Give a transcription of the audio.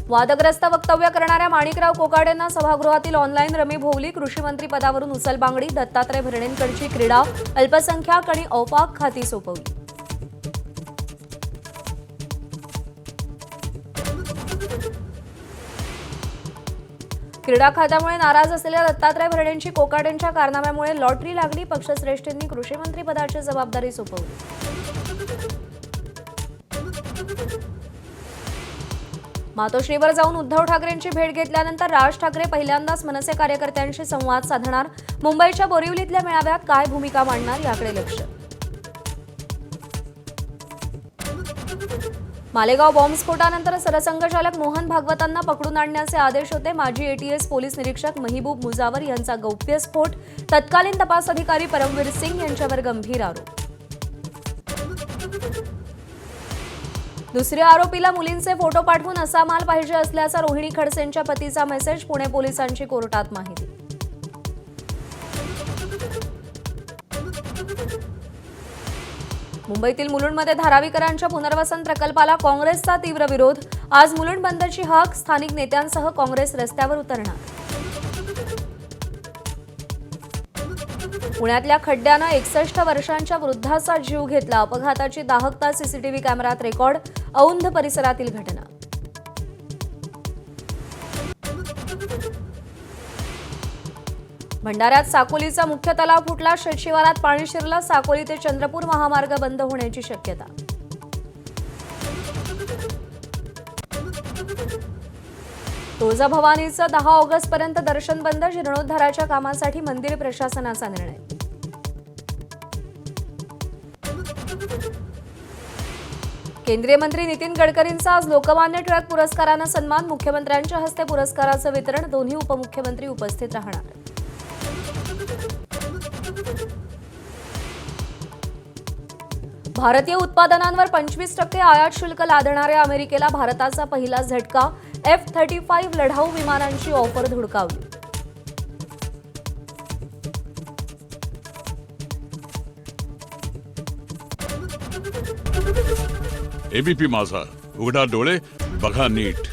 वादग्रस्त वक्तव्य करणाऱ्या माणिकराव कोकाटेंना सभागृहातील ऑनलाईन रमी भोवली. कृषी मंत्री पदावरून उचलबांगडी. दत्तात्रय भरणेंकडची क्रीडा. अल्पसंख्याक आणि औपाक खाती सोपवली. क्रीडा खात्यामुळे नाराज असलेल्या दत्तात्रय भरणेंची कोकाटेंच्या कारनाम्यामुळे लॉटरी लागली. पक्षश्रेष्ठींनी कृषी मंत्री पदाची जबाबदारी सोपवली. मातोश्रीवर जाऊन उद्धव ठाकरेंची भेट घेतल्यानंतर राज ठाकरे पहिल्यांदाच मनसे कार्यकर्त्यांशी संवाद साधणार. मुंबईच्या बोरिवलीतल्या मेळाव्यात काय भूमिका मांडणार याकडे लक्ष. मालेगाव बॉम्बस्फोटानंतर सरसंघचालक मोहन भागवतांना पकडून आणण्याचे आदेश होते. माजी एटीएस पोलीस निरीक्षक महबूब मुजावर यांचा गौप्यस्फोट. तत्कालीन तपास अधिकारी परमवीर सिंग यांच्यावर गंभीर आरोप. दुसऱ्या आरोपीला मुलींचे फोटो पाठवून असा माल पाहिजे असल्याचा रोहिणी खडसेंच्या पतीचा मेसेज. पुणे पोलिसांची कोर्टात माहिती. मुंबईतील मुलुंडमध्ये धारावीकरांच्या पुनर्वसन प्रकल्पाला काँग्रेसचा तीव्र विरोध. आज मुलुंड बंदची हाक. स्थानिक नेत्यांसह काँग्रेस रस्त्यावर उतरणार. पुण्यातल्या खड्ड्यानं 61 वर्षांच्या वृद्धाचा जीव घेतला. अपघाताची दाहकता सीसीटीव्ही कॅमेऱ्यात रेकॉर्ड. औंध परिसरातील घटना. भंडाऱ्यात साकोलीचा मुख्य तलाव फुटला. शेतशिवारात पाणी शिरलं. साकोली ते चंद्रपूर महामार्ग बंद होण्याची शक्यता. तुळजाभवानीचं 10 ऑगस्टपर्यंत दर्शन बंद. जीर्णोद्धाराच्या कामासाठी मंदिर प्रशासनाचा निर्णय. केंद्रीय मंत्री नितीन गडकरींचा आज लोकमान्य टिळक पुरस्कारानं सन्मान. मुख्यमंत्र्यांच्या हस्ते पुरस्काराचं वितरण. दोन्ही उपमुख्यमंत्री उपस्थित राहणार. भारतीय उत्पादनांवर 25% आयात शुल्क लादणाऱ्या अमेरिकेला भारताचा पहिला झटका. F-35 लढाऊ विमानांची ऑफर धुडकावली. एबीपी माझा, उघडा डोळे बघा नीट.